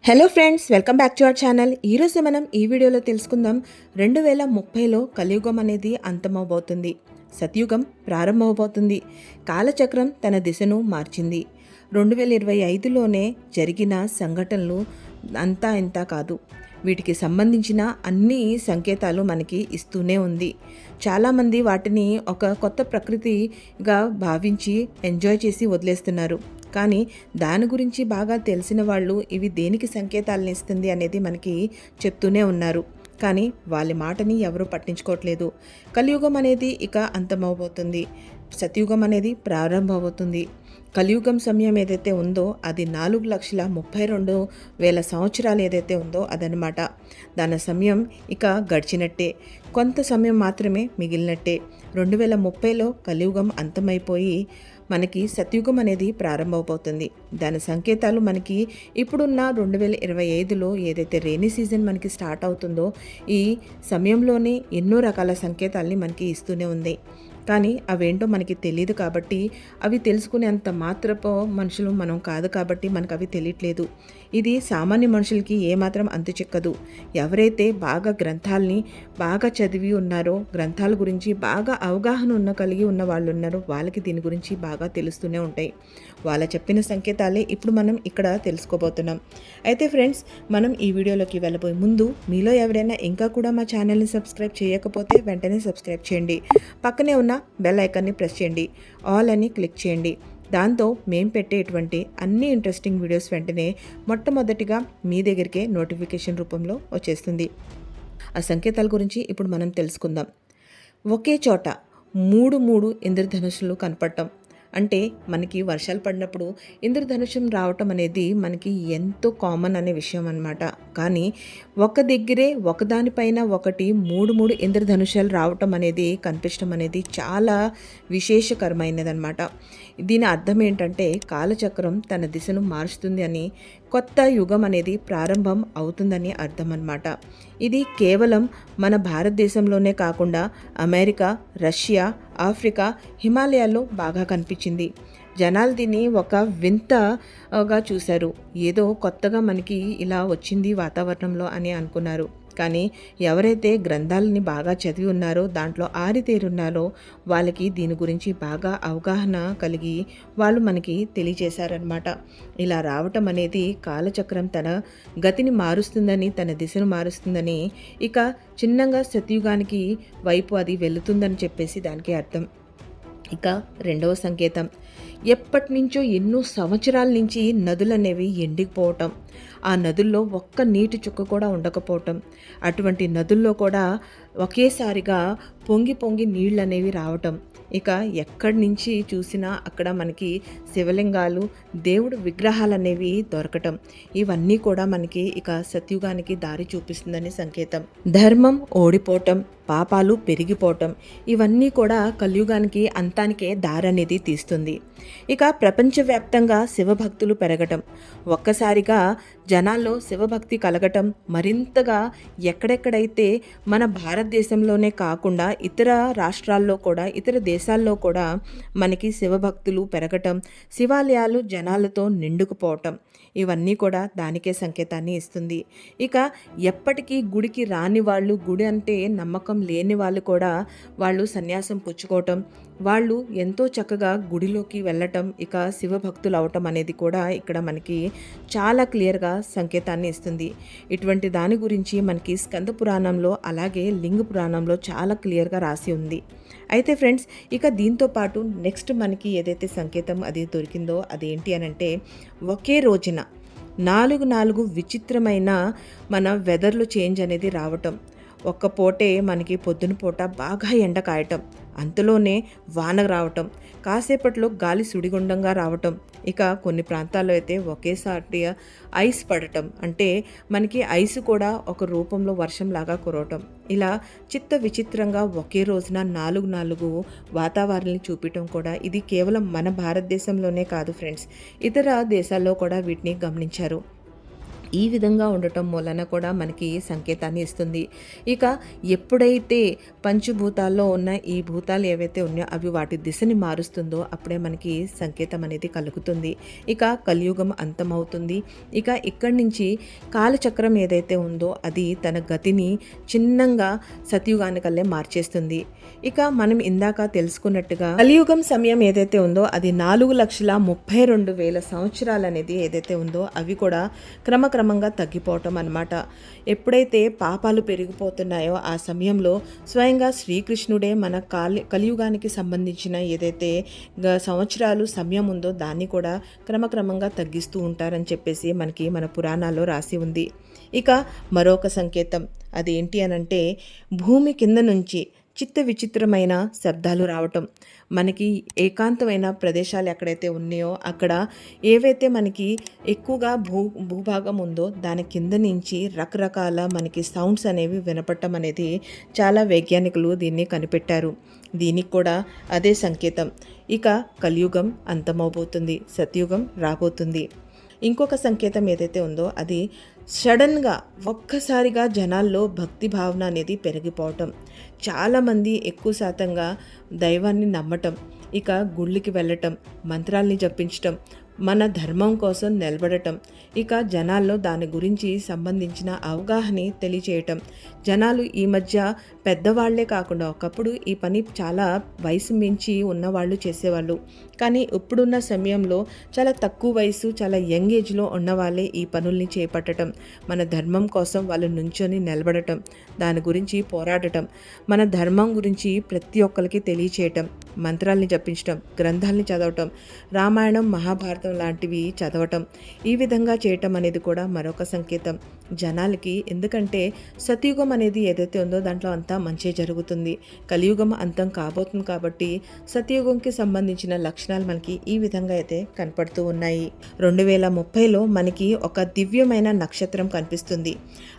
Hello friends, welcome back to our channel. ఈరోజు మనం ఈ వీడియోలో తెలుసుకుందాం 2030లో కలియుగం అనేది అంతమవబోతుంది. సత్యుగం ప్రారంభమవబోతుంది. కాలచక్రం తన దిశను మార్చింది. 2025లోనే జరిగిన సంఘటనలు అంతా ఇంతా కాదు. వీటికి సంబంధించిన అన్ని సంకేతాలు మనకి ఇస్తూనే ఉంది. చాలామంది వాటిని ఒక కొత్త ప్రకృతిగా భావించి ఎంజాయ్ చేసి వదిలేస్తున్నారు. కానీ దాని గురించి బాగా తెలిసిన వాళ్ళు ఇవి దేనికి సంకేతాలను ఇస్తుంది అనేది మనకి చెప్తూనే ఉన్నారు. కానీ వాళ్ళ మాటని ఎవరూ పట్టించుకోవట్లేదు. కలియుగం అనేది ఇక అంతమవబోతుంది. సత్యుగం అనేది ప్రారంభమవుతుంది. కలియుగం సమయం ఏదైతే ఉందో అది 4,32,000 సంవత్సరాలు ఏదైతే ఉందో అదనమాట. దాని సమయం ఇక గడిచినట్టే. కొంత సమయం మాత్రమే మిగిలినట్టే. 2030లో కలియుగం అంతమైపోయి మనకి సత్యుగం అనేది ప్రారంభమవుతుంది. దాని సంకేతాలు మనకి ఇప్పుడున్న 2025లో ఏదైతే రెయినీ సీజన్ మనకి స్టార్ట్ అవుతుందో ఈ సమయంలోనే ఎన్నో రకాల సంకేతాలని మనకి ఇస్తూనే ఉంది. కానీ అవేంటో మనకి తెలియదు కాబట్టి, అవి తెలుసుకునేంత మాత్రపు మనుషులు మనం కాదు కాబట్టి మనకు అవి తెలియట్లేదు. ఇది సామాన్య మనుషులకి ఏమాత్రం అంతు చిక్కదు. ఎవరైతే బాగా గ్రంథాలని బాగా చదివి ఉన్నారో, గ్రంథాల గురించి బాగా అవగాహన కలిగి ఉన్న వాళ్ళు ఉన్నారో వాళ్ళకి దీని గురించి బాగా తెలుస్తూనే ఉంటాయి. వాళ్ళ చెప్పిన సంకేతాలే ఇప్పుడు మనం ఇక్కడ తెలుసుకోబోతున్నాం. అయితే ఫ్రెండ్స్, మనం ఈ వీడియోలోకి వెళ్ళబోయే ముందు మీలో ఎవరైనా ఇంకా కూడా మా ఛానల్ని సబ్స్క్రైబ్ చేయకపోతే వెంటనే సబ్స్క్రైబ్ చేయండి. పక్కనే ఉన్న బెల్ ఐకాన్ని ప్రెస్ చేయండి. ఆల్ అని క్లిక్ చేయండి. దాంతో మేము పెట్టేటువంటి అన్ని ఇంట్రెస్టింగ్ వీడియోస్ వెంటనే మొట్టమొదటిగా మీ దగ్గరికే నోటిఫికేషన్ రూపంలో వచ్చేస్తుంది. ఆ సంకేతాల గురించి ఇప్పుడు మనం తెలుసుకుందాం. ఒకే చోట మూడు ఇంద్రధనుస్సులు కనపడటం అంటే మనకి వర్షాలు పడినప్పుడు ఇంద్రధనుషం రావటం అనేది మనకి ఎంతో కామన్ అనే విషయం అన్నమాట. కానీ ఒక దగ్గరే ఒకదానిపైన ఒకటి మూడు ఇంద్రధనుషాలు రావటం అనేది కనిపించడం అనేది చాలా విశేషకరమైనదన్నమాట. దీని అర్థం ఏంటంటే కాలచక్రం తన దిశను మారుస్తుంది అని, కొత్త యుగం అనేది ప్రారంభం అవుతుందని అర్థం అన్నమాట. ఇది కేవలం మన భారతదేశంలోనే కాకుండా అమెరికా, రష్యా, ఆఫ్రికా, హిమాలయాల్లో బాగా కనిపించింది. జనాలు దీన్ని ఒక వింతగా చూశారు. ఏదో కొత్తగా మనకి ఇలా వచ్చింది వాతావరణంలో అని అనుకున్నారు. కానీ ఎవరైతే గ్రంథాలని బాగా చదివి ఉన్నారో, దాంట్లో ఆరితేరున్నారో వాళ్ళకి దీని గురించి బాగా అవగాహన కలిగి వాళ్ళు మనకి తెలియజేశారనమాట. ఇలా రావటం అనేది కాలచక్రం తన గతిని మారుస్తుందని, తన దిశను మారుస్తుందని, ఇక చిన్నగా సత్యుగానికి వైపు అది వెళుతుందని చెప్పేసి దానికి అర్థం. ఇక రెండవ సంకేతం, ఎప్పటి నుంచో ఎన్నో సంవత్సరాల నుంచి నదులు అనేవి ఎండిపోవటం, ఆ నదుల్లో ఒక్క నీటి చుక్క కూడా ఉండకపోవటం, అటువంటి నదుల్లో కూడా ఒకేసారిగా పొంగి నీళ్ళు అనేవి రావటం, ఇక ఎక్కడి నుంచి చూసినా అక్కడ మనకి శివలింగాలు, దేవుడు విగ్రహాలు అనేవి దొరకటం, ఇవన్నీ కూడా మనకి ఇక సత్యుగానికి దారి చూపిస్తుందని సంకేతం. ధర్మం ఓడిపోవటం, పాపాలు పెరిగిపోవటం, ఇవన్నీ కూడా కలియుగానికి అంతానికే దారి అనేది తీస్తుంది. ఇక ప్రపంచవ్యాప్తంగా శివభక్తులు పెరగటం, ఒక్కసారిగా జనాల్లో శివభక్తి కలగటం మరింతగా ఎక్కడెక్కడైతే మన భారతదేశంలోనే కాకుండా ఇతర రాష్ట్రాల్లో కూడా, ఇతర దేశాల్లో కూడా మనకి శివభక్తులు పెరగటం, శివాలయాలు జనాలతో నిండుకుపోవటం, ఇవన్నీ కూడా దానికే సంకేతాన్ని ఇస్తుంది. ఇక ఎప్పటికీ గుడికి రాని వాళ్ళు, గుడి అంటే నమ్మకం లేని వాళ్ళు కూడా వాళ్ళు సన్యాసం పుచ్చుకోవటం, వాళ్ళు ఎంతో చక్కగా గుడిలోకి వెళ్ళటం, ఇక శివభక్తులు అవటం అనేది కూడా ఇక్కడ మనకి చాలా క్లియర్గా సంకేతాన్ని ఇస్తుంది. ఇటువంటి దాని గురించి మనకి స్కంద పురాణంలో అలాగే లింగ పురాణంలో చాలా క్లియర్గా రాసి ఉంది. అయితే ఫ్రెండ్స్, ఇక దీంతో పాటు నెక్స్ట్ మనకి ఏదైతే సంకేతం అది దొరికిందో అదేంటి అనంటే, ఒకే రోజున 4 విచిత్రమైన మన వెదర్లో చేంజ్ అనేది రావటం. ఒక్క పూటే మనకి పొద్దున పూట బాగా ఎండ కాయటం, అంతలోనే వాన రావటం, కాసేపట్లో గాలి సుడిగుండంగా రావటం, ఇక కొన్ని ప్రాంతాల్లో అయితే ఒకేసారి ఐస్ పడటం, అంటే మనకి ఐస్ కూడా ఒక రూపంలో వర్షంలాగా కురవటం, ఇలా చిత్త విచిత్రంగా ఒకే రోజున 4 వాతావరణాన్ని చూపించడం కూడా ఇది కేవలం మన భారతదేశంలోనే కాదు ఫ్రెండ్స్, ఇతర దేశాల్లో కూడా వీటిని గమనించారు. ఈ విధంగా ఉండటం వలన కూడా మనకి సంకేతాన్ని ఇస్తుంది. ఇక ఎప్పుడైతే పంచభూతాల్లో ఉన్న ఈ భూతాలు ఏవైతే ఉన్నాయో అవి వాటి దిశని మారుస్తుందో అప్పుడే మనకి సంకేతం అనేది కలుగుతుంది. ఇక కలియుగం అంతమవుతుంది. ఇక ఇక్కడి నుంచి కాలచక్రం ఏదైతే ఉందో అది తన గతిని చిన్నంగా సతయుగానికల్లే మార్చేస్తుంది. ఇక మనం ఇందాక తెలుసుకున్నట్టుగా కలియుగం సమయం ఏదైతే ఉందో అది 4,32,000 సంవత్సరాలు అనేది ఏదైతే ఉందో అవి కూడా క్రమంగా తగ్గిపోవటం అన్నమాట. ఎప్పుడైతే పాపాలు పెరిగిపోతున్నాయో ఆ సమయంలో స్వయంగా శ్రీకృష్ణుడే మన కలియుగానికి సంబంధించిన ఏదైతే సంవత్సరాలు సమయం ఉందో దాన్ని కూడా క్రమంగా తగ్గిస్తూ ఉంటారని చెప్పేసి మనకి మన పురాణాల్లో రాసి ఉంది. ఇక మరొక సంకేతం అదేంటి అనంటే భూమి కింద నుంచి చిత్త విచిత్రమైన శబ్దాలు రావటం. మనకి ఏకాంతమైన ప్రదేశాలు ఎక్కడైతే ఉన్నాయో అక్కడ ఏవైతే మనకి ఎక్కువగా భూభాగం ఉందో దాని కింద నుంచి రకరకాల మనకి సౌండ్స్ అనేవి వినపడటం అనేది చాలా వైజ్ఞానికులు దీన్ని కనిపెట్టారు. దీనికి కూడా అదే సంకేతం. ఇక కలియుగం అంతమవబోతుంది, సత్యుగం రాబోతుంది. ఇంకొక సంకేతం ఏదైతే ఉందో అది సడన్గా ఒక్కసారిగా జనాల్లో భక్తి భావన అనేది పెరిగిపోవటం. చాలామంది ఎక్కువ శాతంగా దైవాన్ని నమ్మటం, ఇక గుళ్ళకి వెళ్ళటం, మంత్రాల్ని జపించటం, మన ధర్మం కోసం నిలబడటం, ఇక జనాల్లో దాని గురించి సంబంధించిన అవగాహన తెలియచేయటం. జనాలు ఈ మధ్య పెద్దవాళ్లే కాకుండా ఒకప్పుడు ఈ పని చాలా వయసు మించి ఉన్నవాళ్ళు చేసేవాళ్ళు. కానీ ఇప్పుడున్న సమయంలో చాలా తక్కువ వయసు, చాలా యంగ్ ఏజ్లో ఉన్నవాళ్ళే ఈ పనుల్ని చేపట్టడం, మన ధర్మం కోసం వాళ్ళు నుంచొని నిలబడటం, దాని గురించి పోరాడటం, మన ధర్మం గురించి ప్రతి ఒక్కరికి తెలియచేయటం, మంత్రాల్ని జపించటం, గ్రంథాలని చదవటం, రామాయణం మహాభారతం లాంటివి చదవటం, ఈ విధంగా చేయటం అనేది కూడా మరొక సంకేతం జనాలకి. ఎందుకంటే సతయుగం అనేది ఏదైతే ఉందో దాంట్లో అంతా మంచి జరుగుతుంది, కలియుగం అంతం కాబోతుంది. కాబట్టి సతయుగంకి సంబంధించిన లక్షణాలు మనకి ఈ విధంగా అయితే కనపడుతూ ఉన్నాయి. 2030లో మనకి ఒక దివ్యమైన నక్షత్రం కనిపిస్తుంది.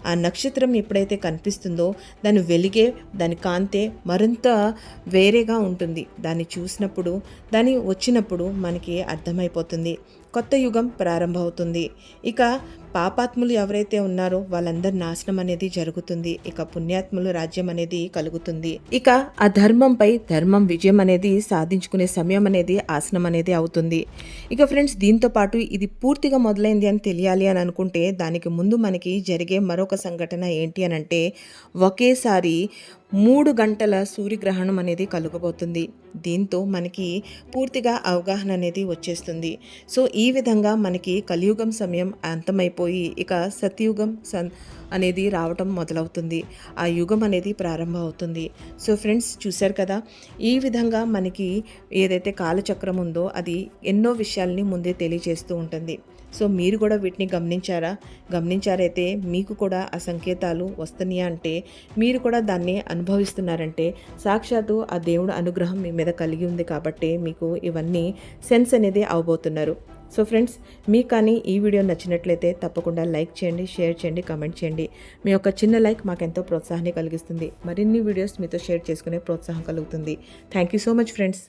ఆ నక్షత్రం ఎప్పుడైతే కనిపిస్తుందో దాని వెలిగే, దాని కాంతే మరింత వేరేగా ఉంటుంది. దాన్ని చూసినప్పుడు, దాన్ని వచ్చినప్పుడు మనకి అర్థమైపోతుంది కొత్త యుగం ప్రారంభమవుతుంది. ఇక పాపాత్ములు ఎవరైతే ఉన్నారో వాళ్ళందరి నాశనం అనేది జరుగుతుంది. ఇక పుణ్యాత్ములు రాజ్యం అనేది కలుగుతుంది. ఇక ఆ ధర్మంపై ధర్మం విజయం అనేది సాధించుకునే సమయం అనేది ఆసనం అనేది అవుతుంది. ఇక ఫ్రెండ్స్, దీంతో పాటు ఇది పూర్తిగా మొదలైంది అని తెలియాలి అని అనుకుంటే దానికి ముందు మనకి జరిగే మరొక సంఘటన ఏంటి అని అంటే ఒకేసారి 3 గంటల సూర్యగ్రహణం అనేది కలుగబోతుంది. దీంతో మనకి పూర్తిగా అవగాహన అనేది వచ్చేస్తుంది. సో ఈ విధంగా మనకి కలియుగం సమయం అంతమైపోయి ఇక సత్యుగం అనేది రావటం మొదలవుతుంది. ఆ యుగం అనేది ప్రారంభం అవుతుంది. సో ఫ్రెండ్స్, చూశారు కదా, ఈ విధంగా మనకి ఏదైతే కాలచక్రం ఉందో అది ఎన్నో విషయాల్ని ముందే తెలియజేస్తూ ఉంటుంది. సో మీరు కూడా వీటిని గమనించారైతే మీకు కూడా ఆ సంకేతాలు వస్తున్నాయా అంటే మీరు కూడా దాన్ని అనుభవిస్తున్నారంటే సాక్షాత్తు ఆ దేవుడు అనుగ్రహం మీ మీద కలిగి ఉంది కాబట్టి మీకు ఇవన్నీ సెన్స్ అనేది అవబోతున్నారు. సో ఫ్రెండ్స్, మీకు కానీ ఈ వీడియో నచ్చినట్లయితే తప్పకుండా లైక్ చేయండి, షేర్ చేయండి, కామెంట్ చేయండి. మీ యొక్క చిన్న లైక్ మాకెంతో ప్రోత్సాహాన్ని కలిగిస్తుంది. మరిన్ని వీడియోస్ మీతో షేర్ చేసుకునే ప్రోత్సాహం కలుగుతుంది. Thank you so much friends.